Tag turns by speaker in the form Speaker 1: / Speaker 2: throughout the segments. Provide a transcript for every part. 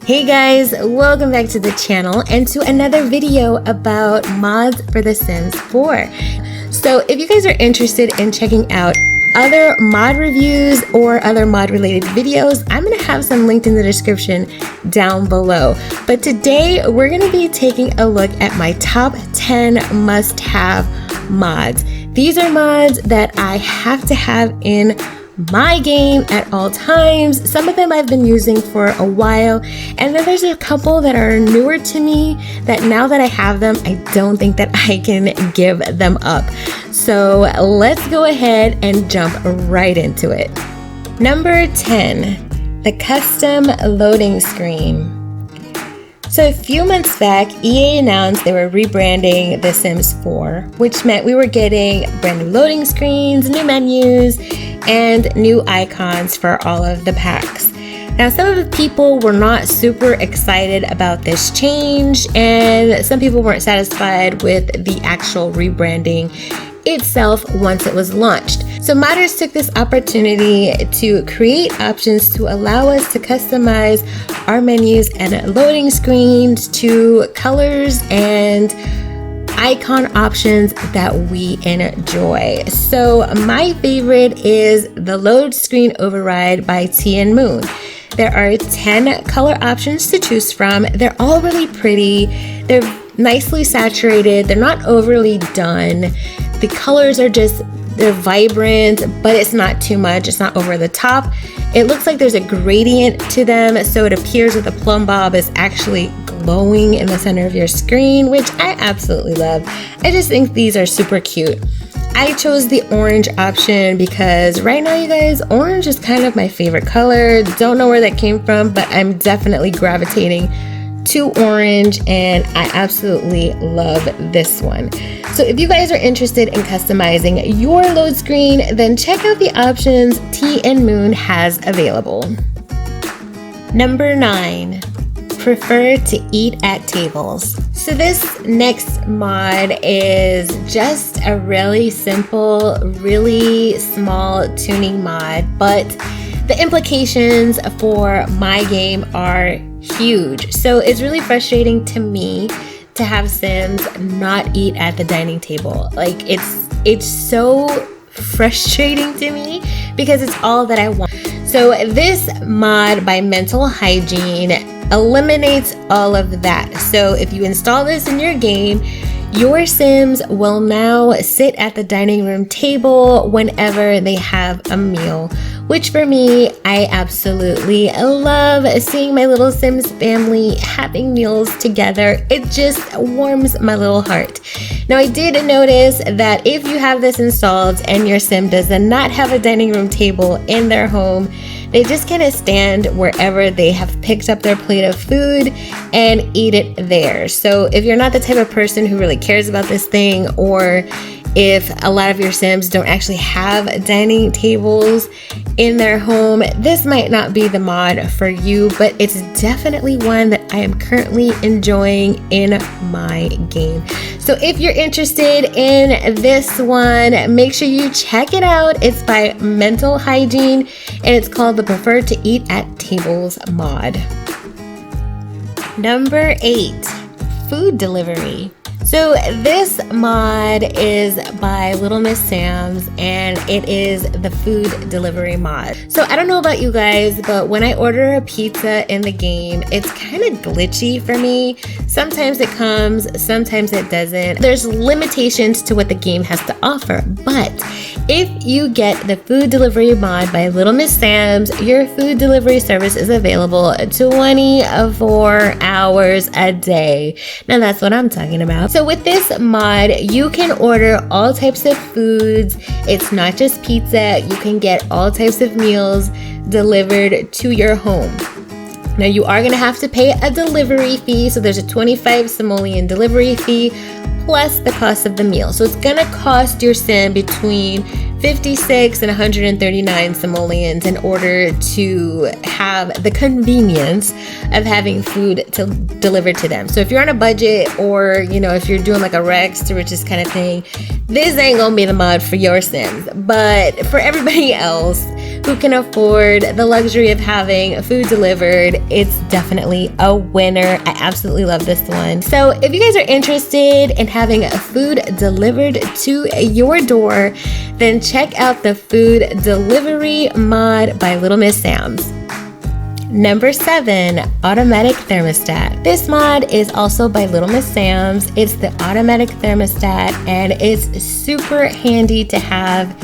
Speaker 1: Hey guys, welcome back to the channel and to another video about mods for The Sims 4. So if you guys are interested in checking out other mod reviews or other mod related videos, I'm going to have some linked in the description down below. But today we're going to be taking a look at my top 10 must-have mods. These are mods that I have to have in my game at all times. Some of them I've been using for a while, and then there's a couple that are newer to me that now that I have them, I don't think that I can give them up. So let's go ahead and jump right into it. Number 10, the custom loading screen. So a few months back, EA announced they were rebranding The Sims 4, which meant we were getting brand new loading screens, new menus, and new icons for all of the packs. Now, some of the people were not super excited about this change, and some people weren't satisfied with the actual rebranding itself once it was launched. So modders took this opportunity to create options to allow us to customize our menus and loading screens to colors and icon options that we enjoy. So my favorite is the load screen override by T and Moon. There are 10 color options to choose from. They're all really pretty. They're nicely saturated. They're not overly done. The colors are they're vibrant, but it's not too much. It's not over the top. It looks like there's a gradient to them, so it appears that the plumb bob is actually glowing in the center of your screen, which I absolutely love. I just think these are super cute. I chose the orange option because right now, you guys, orange is kind of my favorite color. Don't know where that came from, but I'm definitely gravitating to orange, and I absolutely love this one. So if you guys are interested in customizing your load screen, then check out the options T and Moon has available. Number 9, prefer to eat at tables. So this next mod is just a really simple, really small tuning mod, but the implications for my game are huge. So it's really frustrating to me to have Sims not eat at the dining table. Like it's so frustrating to me because it's all that I want. So this mod by Mental Hygiene eliminates all of that. So if you install this in your game, your Sims will now sit at the dining room table whenever they have a meal, which for me, I absolutely love seeing my little Sims family having meals together. It just warms my little heart. Now, I did notice that if you have this installed and your Sim does not have a dining room table in their home, they just kind of stand wherever they have picked up their plate of food and eat it there. So if you're not the type of person who really cares about this thing, or if a lot of your Sims don't actually have dining tables in their home, this might not be the mod for you, but it's definitely one that I am currently enjoying in my game. So if you're interested in this one, make sure you check it out. It's by Mental Hygiene, and it's called the Prefer to Eat at Tables mod. Number 8, food delivery. So this mod is by Little Miss Sam's, and it is the food delivery mod. So I don't know about you guys, but when I order a pizza in the game, it's kind of glitchy for me. Sometimes it comes, sometimes it doesn't. There's limitations to what the game has to offer, but if you get the food delivery mod by Little Miss Sam's, your food delivery service is available 24 hours a day. Now that's what I'm talking about. So with this mod, you can order all types of foods. It's not just pizza. You can get all types of meals delivered to your home. Now you are going to have to pay a delivery fee. So there's a 25 simoleon delivery fee plus the cost of the meal. So it's going to cost your Sim between 56 and 139 simoleons in order to have the convenience of having food delivered to them. So if you're on a budget, or if you're doing like a rags to riches kind of thing, this ain't gonna be the mod for your Sims. But for everybody else who can afford the luxury of having food delivered, it's definitely a winner. I absolutely love this one. So if you guys are interested in having food delivered to your door, then check out the food delivery mod by Little Miss Sam's. Number 7, automatic thermostat. This mod is also by Little Miss Sam's. It's the automatic thermostat, and it's super handy to have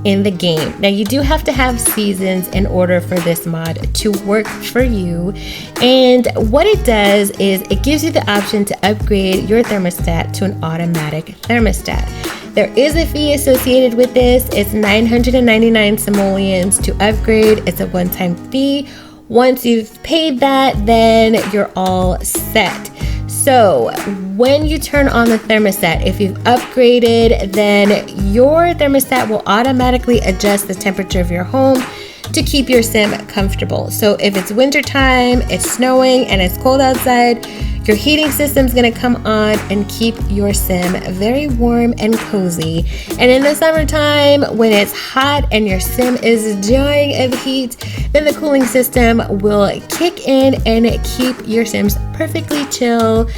Speaker 1: in the game. Now, you do have to have seasons in order for this mod to work for you. And what it does is it gives you the option to upgrade your thermostat to an automatic thermostat. There is a fee associated with this. It's 999 simoleons to upgrade. It's a one-time fee. Once you've paid that, then you're all set. So when you turn on the thermostat, if you've upgraded, then your thermostat will automatically adjust the temperature of your home to keep your sim comfortable. So if it's wintertime, it's snowing, and it's cold outside, your heating system's gonna come on and keep your sim very warm and cozy. And in the summertime, when it's hot and your sim is dying of heat, then the cooling system will kick in and keep your sims perfectly chill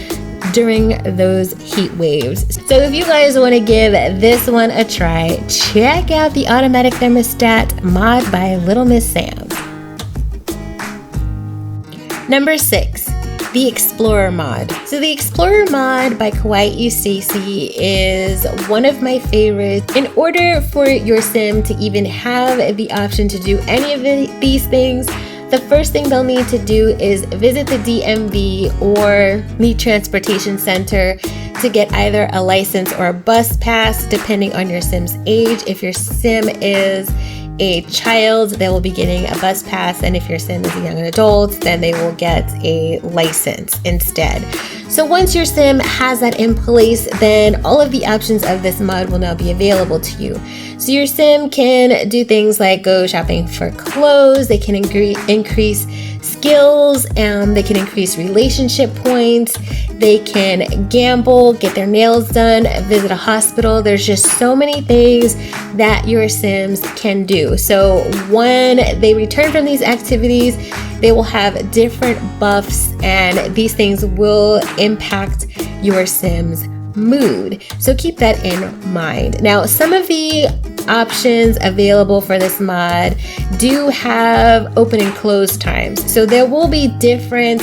Speaker 1: during those heat waves. So if you guys want to give this one a try, check out the automatic thermostat mod by Little Miss Sam's. Number 6, the Explorer mod. So the Explorer mod by Kawaii Stacy is one of my favorites. In order for your sim to even have the option to do any of these things, the first thing they'll need to do is visit the DMV or the transportation center to get either a license or a bus pass, depending on your sim's age. If your sim is a child, they will be getting a bus pass, and if your sim is a young adult, then they will get a license instead. So once your sim has that in place, then all of the options of this mod will now be available to you. So your sim can do things like go shopping for clothes, they can increase skills, they can increase relationship points, they can gamble, get their nails done, visit a hospital. There's just so many things that your sims can do. So when they return from these activities, they will have different buffs, and these things will impact your sim's mood. So keep that in mind. Now, some of the options available for this mod do have open and close times. So there will be different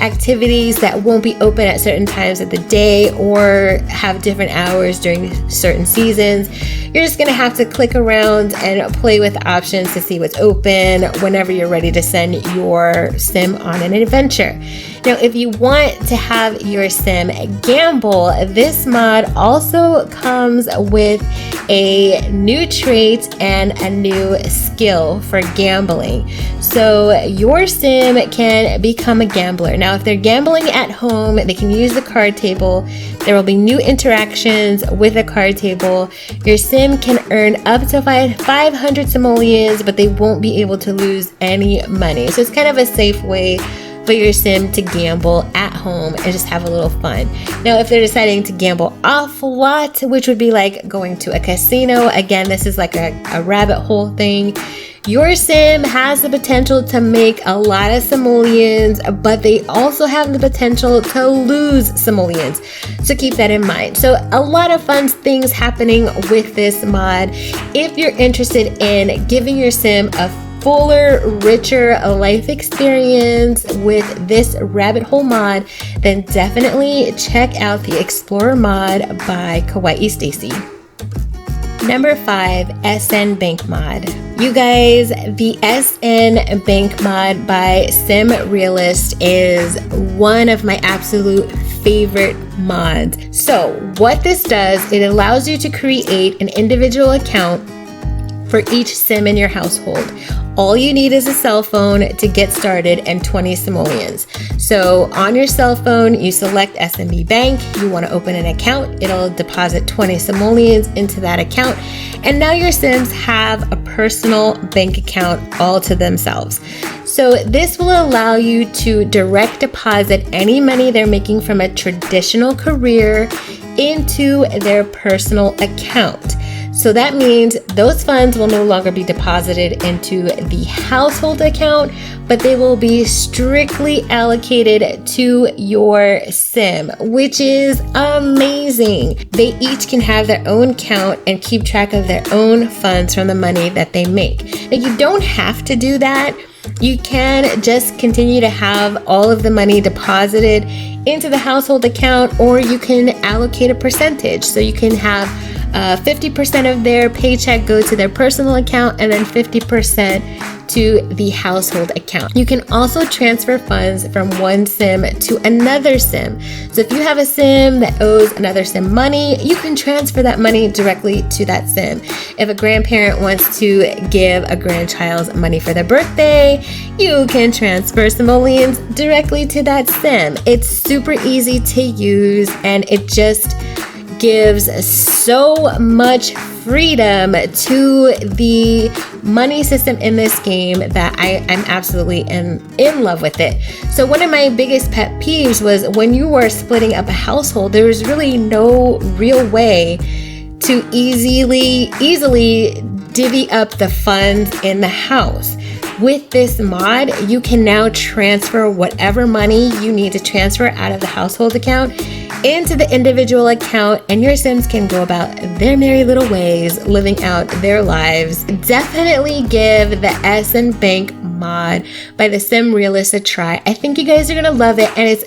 Speaker 1: activities that won't be open at certain times of the day or have different hours during certain seasons. You're just gonna have to click around and play with options to see what's open whenever you're ready to send your sim on an adventure. Now, if you want to have your sim gamble, this mod also comes with a new trait and a new skill for gambling. So your sim can become a gambler. Now, if they're gambling at home, they can use the card table. There will be new interactions with the card table. Your sim can earn up to 500 simoleons, but they won't be able to lose any money. So it's kind of a safe way for your sim to gamble at home and just have a little fun. Now, if they're deciding to gamble off lot, which would be like going to a casino, again, this is like a rabbit hole thing. Your sim has the potential to make a lot of simoleons, but they also have the potential to lose simoleons. So keep that in mind. So a lot of fun things happening with this mod. If you're interested in giving your sim a fuller, richer life experience with this rabbit hole mod, then definitely check out the Explorer mod by Kawaii Stacy. Number 5, SN Bank mod. You guys, the SN Bank mod by Sim Realist is one of my absolute favorite mods. So what this does, it allows you to create an individual account for each sim in your household. All you need is a cell phone to get started and 20 simoleons. So on your cell phone, you select SMB Bank. You want to open an account. It'll deposit 20 simoleons into that account. And now your Sims have a personal bank account all to themselves. So this will allow you to direct deposit any money they're making from a traditional career into their personal account. So that means those funds will no longer be deposited into the household account, but they will be strictly allocated to your Sim, which is amazing. They each can have their own account and keep track of their own funds from the money that they make. Now, you don't have to do that. You can just continue to have all of the money deposited into the household account, or you can allocate a percentage. So you can have 50% of their paycheck go to their personal account and then 50% to the household account. You can also transfer funds from one Sim to another Sim. So if you have a Sim that owes another Sim money, you can transfer that money directly to that Sim. If a grandparent wants to give a grandchild money for their birthday, you can transfer simoleons directly to that Sim. It's super easy to use, and it just gives so much freedom to the money system in this game that I'm absolutely in love with it. So one of my biggest pet peeves was when you were splitting up a household, there was really no real way to easily divvy up the funds in the house. With this mod, you can now transfer whatever money you need to transfer out of the household account into the individual account, and your Sims can go about their merry little ways, living out their lives. Definitely give the SN Bank mod by The Sim Realist a try. I think you guys are gonna love it, and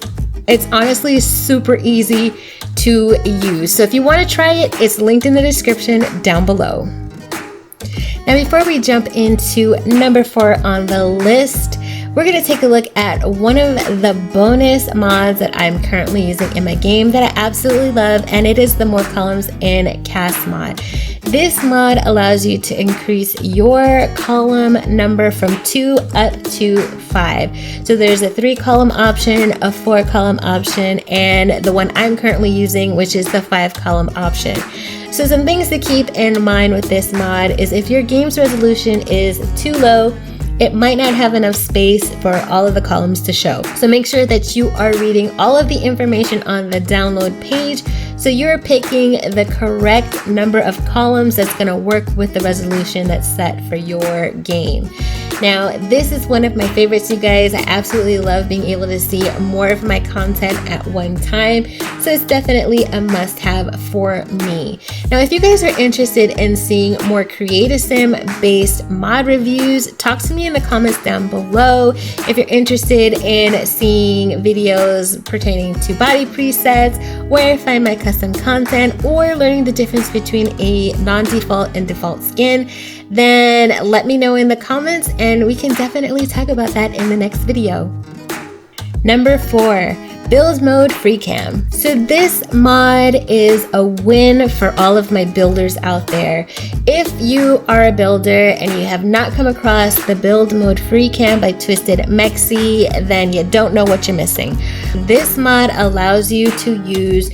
Speaker 1: it's honestly super easy to use. So if you want to try it, it's linked in the description down below. Now, before we jump into number 4 on the list, we're going to take a look at one of the bonus mods that I'm currently using in my game that I absolutely love, and it is the More Columns in Cast mod. This mod allows you to increase your column number from 2 up to 5. So there's a 3-column option, a 4-column option, and the one I'm currently using, which is the 5-column option. So some things to keep in mind with this mod is if your game's resolution is too low, it might not have enough space for all of the columns to show. So make sure that you are reading all of the information on the download page so you're picking the correct number of columns that's going to work with the resolution that's set for your game. Now, this is one of my favorites, you guys. I absolutely love being able to see more of my content at one time, so it's definitely a must-have for me. Now, if you guys are interested in seeing more Create-A Sim based mod reviews, talk to me in the comments down below. If you're interested in seeing videos pertaining to body presets, where I find my custom content, or learning the difference between a non-default and default skin, then let me know in the comments and we can definitely talk about that in the next video. Number 4, build mode free cam. So this mod is a win for all of my builders out there. If you are a builder and you have not come across the build mode free cam by Twisted Mexi, then you don't know what you're missing. This mod allows you to use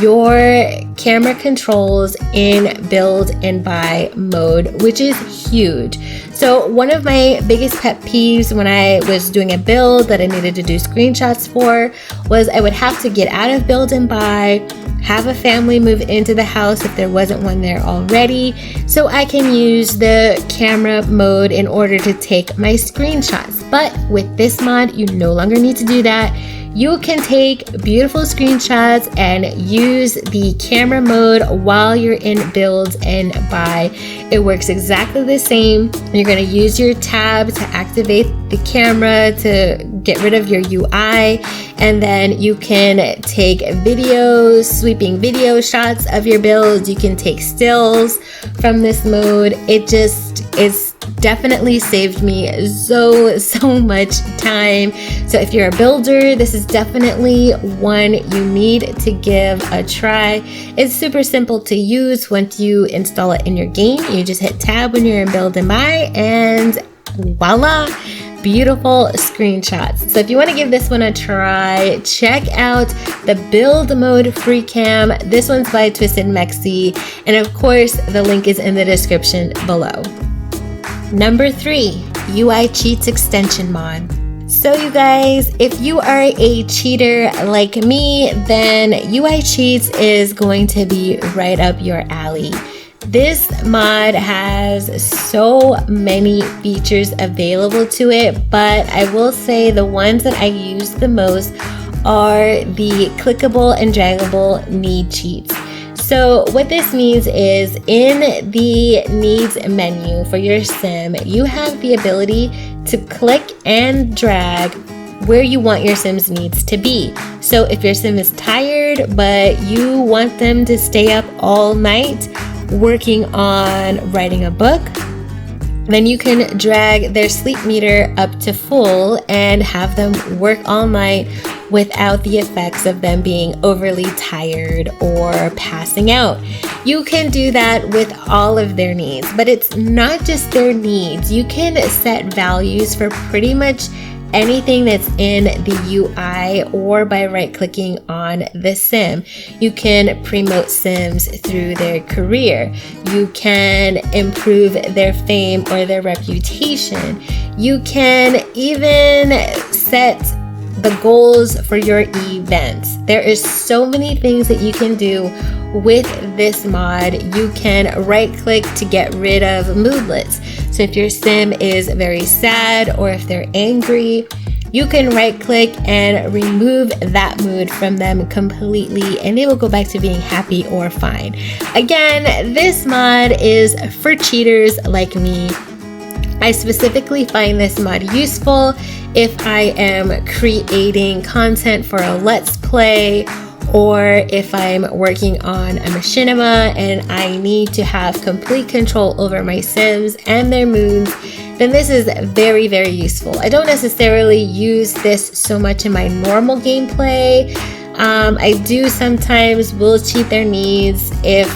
Speaker 1: your camera controls in build and buy mode, which is huge. So one of my biggest pet peeves when I was doing a build that I needed to do screenshots for was I would have to get out of build and buy, have a family move into the house if there wasn't one there already, so I can use the camera mode in order to take my screenshots. But with this mod, you no longer need to do that. You can take beautiful screenshots and use the camera mode while you're in build and buy. It works exactly the same. You're going to use your tab to activate the camera to get rid of your UI, and then you can take videos, sweeping video shots of your builds. You can take stills from this mode. It's definitely saved me so much time. So if you're a builder, this is definitely one you need to give a try. It's super simple to use. Once you install it in your game, you just hit tab when you're in build and buy, and voila, beautiful screenshots. So if you want to give this one a try, check out the build mode free cam. This one's by Twisted Mexi, and of course the link is in the description below. Number 3, UI Cheats extension mod. So you guys, if you are a cheater like me, then UI Cheats is going to be right up your alley. This mod has so many features available to it, but I will say the ones that I use the most are the clickable and draggable need cheats. So what this means is in the needs menu for your sim, you have the ability to click and drag where you want your sim's needs to be. So if your sim is tired, but you want them to stay up all night working on writing a book, then you can drag their sleep meter up to full and have them work all night without the effects of them being overly tired or passing out. You can do that with all of their needs, but it's not just their needs. You can set values for pretty much anything that's in the UI or by right-clicking on the sim. You can promote sims through their career. You can improve their fame or their reputation. You can even set the goals for your events. There is so many things that you can do with this mod. You can right-click to get rid of moodlets. So if your sim is very sad or if they're angry, you can right-click and remove that mood from them completely, and they will go back to being happy or fine. Again, this mod is for cheaters like me. I specifically find this mod useful if I am creating content for a Let's Play, or if I'm working on a machinima and I need to have complete control over my sims and their moods, then this is very, very useful. I don't necessarily use this so much in my normal gameplay. I do sometimes will cheat their needs if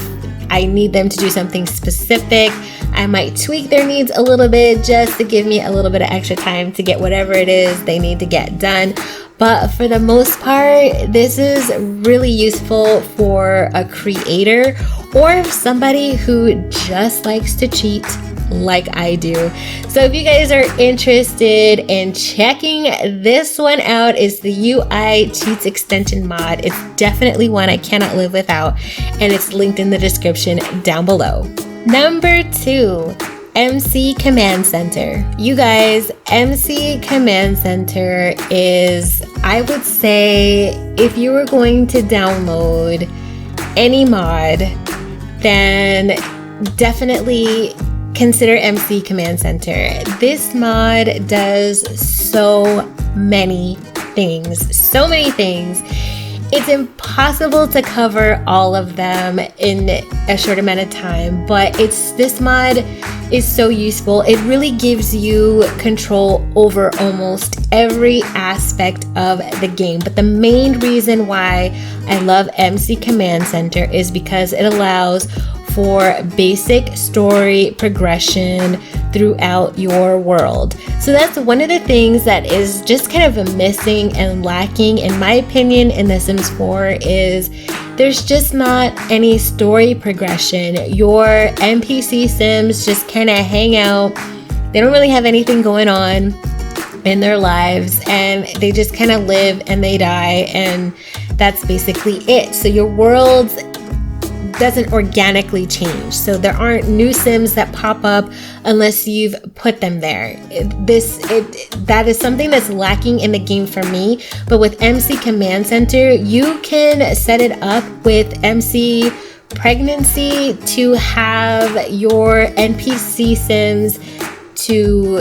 Speaker 1: I need them to do something specific. I might tweak their needs a little bit just to give me a little bit of extra time to get whatever it is they need to get done. But for the most part, this is really useful for a creator or somebody who just likes to cheat like I do. So if you guys are interested in checking this one out, is the UI Cheats extension mod. It's definitely one I cannot live without, and it's linked in the description down below. Number 2, MC Command Center. You guys, MC Command Center is, I would say, if you were going to download any mod, then definitely consider MC Command Center. This mod does so many things. It's impossible to cover all of them in a short amount of time, but this mod is so useful. It really gives you control over almost every aspect of the game. But the main reason why I love MC Command Center is because it allows for basic story progression throughout your world. So that's one of the things that is just kind of missing and lacking, in my opinion, in The Sims 4 is there's just not any story progression. Your NPC Sims just kind of hang out. They don't really have anything going on in their lives, and they just kind of live and they die, and that's basically it. So your world doesn't organically change. So there aren't new Sims that pop up unless you've put them there. That is something that's lacking in the game for me. But with MC Command Center, you can set it up with MC Pregnancy to have your NPC Sims to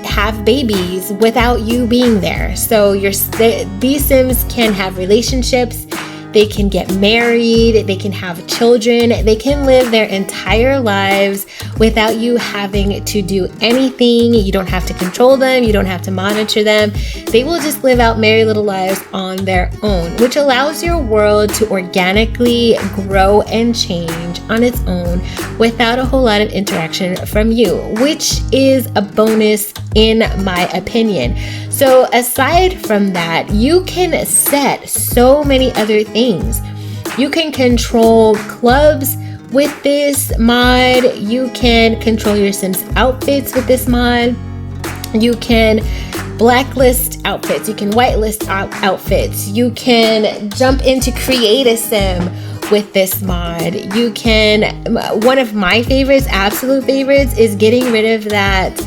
Speaker 1: have babies without you being there. So these Sims can have relationships. They can get married, they can have children, they can live their entire lives without you having to do anything. You don't have to control them, you don't have to monitor them. They will just live out merry little lives on their own, which allows your world to organically grow and change on its own without a whole lot of interaction from you, which is a bonus in my opinion. So aside from that, you can set so many other things. You can control clubs with this mod. You can control your Sims outfits with this mod. You can blacklist outfits. You can whitelist outfits. You can jump into create a sim with this mod. You can, one of my favorites, absolute favorites, is getting rid of that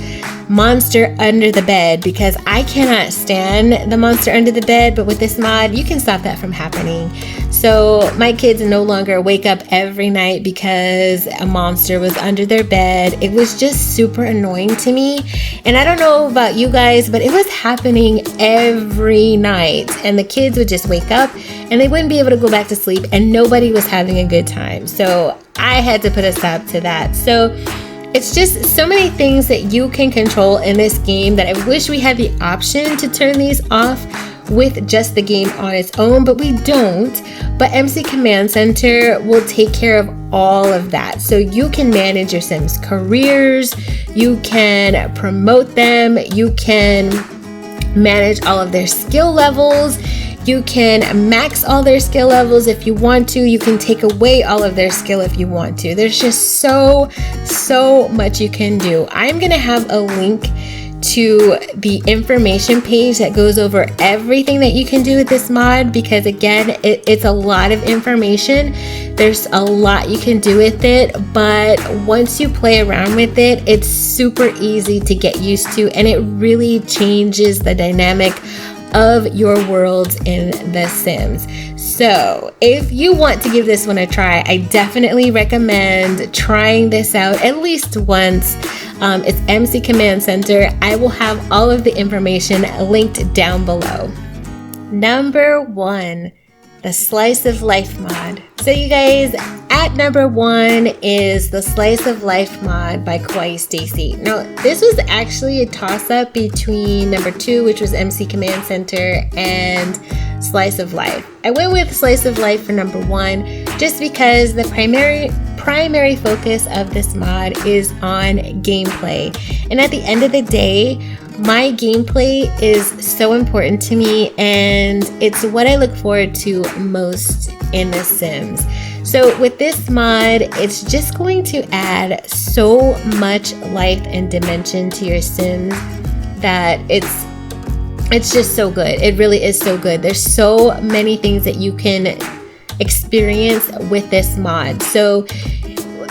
Speaker 1: monster under the bed, because I cannot stand the monster under the bed, but with this mod you can stop that from happening. So my kids no longer wake up every night because a monster was under their bed. It was just super annoying to me, and I don't know about you guys, but it was happening every night, and the kids would just wake up and they wouldn't be able to go back to sleep, and nobody was having a good time. So I had to put a stop to that. So it's just so many things that you can control in this game that I wish we had the option to turn these off with just the game on its own, but we don't. But MC Command Center will take care of all of that. So you can manage your Sims' careers, you can promote them, you can manage all of their skill levels. You can max all their skill levels if you want to. You can take away all of their skill if you want to. There's just so much you can do. I'm going to have a link to the information page that goes over everything that you can do with this mod, because again, it's a lot of information. There's a lot you can do with it, but once you play around with it, it's super easy to get used to, and it really changes the dynamic of your worlds in The Sims. So if you want to give this one a try, I definitely recommend trying this out at least once. It's MC Command Center. I will have all of the information linked down below. Number 1, the Slice of Life mod. So you guys, at number 1 is the Slice of Life mod by Kawaii Stacy. Now, this was actually a toss-up between number 2, which was MC Command Center, and Slice of Life. I went with Slice of Life for number 1 just because the primary focus of this mod is on gameplay. And at the end of the day, my gameplay is so important to me, and it's what I look forward to most in The Sims. So with this mod, it's just going to add so much life and dimension to your Sims that it's just so good. It really is so good. There's so many things that you can experience with this mod. So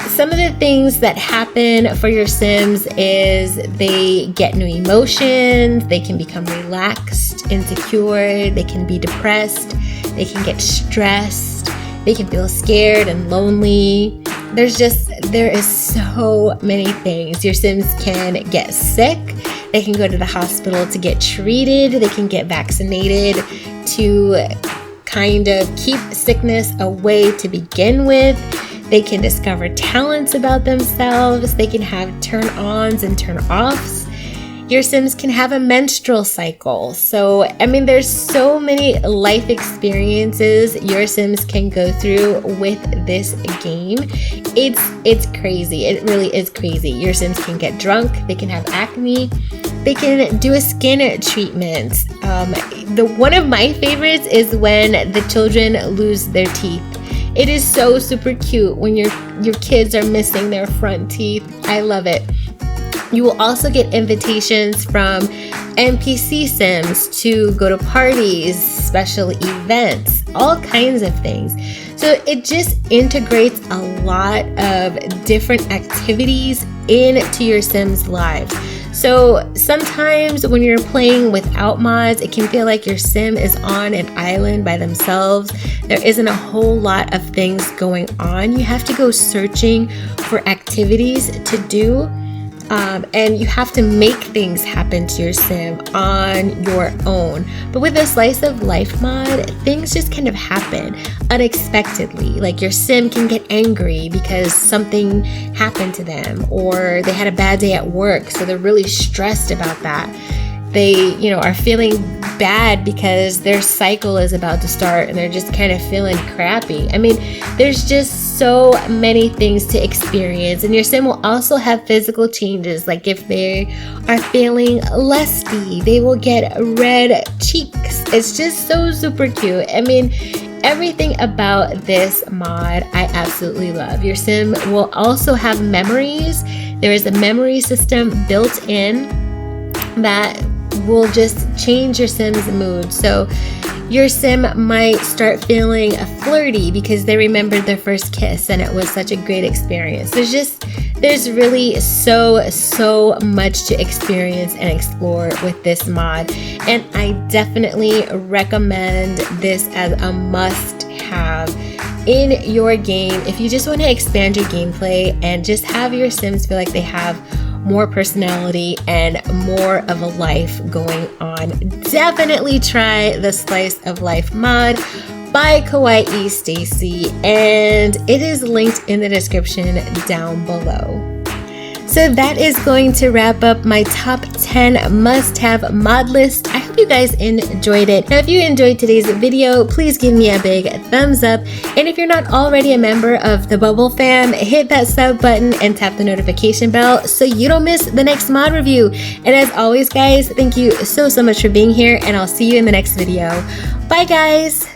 Speaker 1: some of the things that happen for your Sims is they get new emotions, they can become relaxed, insecure, they can be depressed, they can get stressed, they can feel scared and lonely. There is so many things. Your Sims can get sick, they can go to the hospital to get treated, they can get vaccinated to kind of keep sickness away to begin with. They can discover talents about themselves. They can have turn-ons and turn-offs. Your Sims can have a menstrual cycle. So, I mean, there's so many life experiences your Sims can go through with this game. It's crazy. It really is crazy. Your Sims can get drunk. They can have acne. They can do a skin treatment. One of my favorites is when the children lose their teeth. It is so super cute when your kids are missing their front teeth. I love it. You will also get invitations from NPC Sims to go to parties, special events, all kinds of things. So it just integrates a lot of different activities into your Sims' lives. So sometimes when you're playing without mods, it can feel like your Sim is on an island by themselves. There isn't a whole lot of things going on. You have to go searching for activities to do. and you have to make things happen to your sim on your own. But with the slice of life mod, things just kind of happen unexpectedly. Like your sim can get angry because something happened to them, or they had a bad day at work, so they're really stressed about that. They, are feeling bad because their cycle is about to start and they're just kind of feeling crappy. I mean, there's just so many things to experience. And your sim will also have physical changes. Like if they are feeling lusty, they will get red cheeks. It's just so super cute. I mean, everything about this mod I absolutely love. Your sim will also have memories. There is a memory system built in that will just change your sim's mood. So your sim might start feeling flirty because they remembered their first kiss and it was such a great experience. There's really so much to experience and explore with this mod, and I definitely recommend this as a must-have in your game if you just want to expand your gameplay and just have your sims feel like they have more personality and more of a life going on. Definitely try the Slice of Life mod by Kawaii Stacy, and it is linked in the description down below. So that is going to wrap up my top 10 must-have mod list. I hope you guys enjoyed it. Now, if you enjoyed today's video, please give me a big thumbs up. And if you're not already a member of the Bubble fam, hit that sub button and tap the notification bell so you don't miss the next mod review. And as always, guys, thank you so much for being here, and I'll see you in the next video. Bye, guys.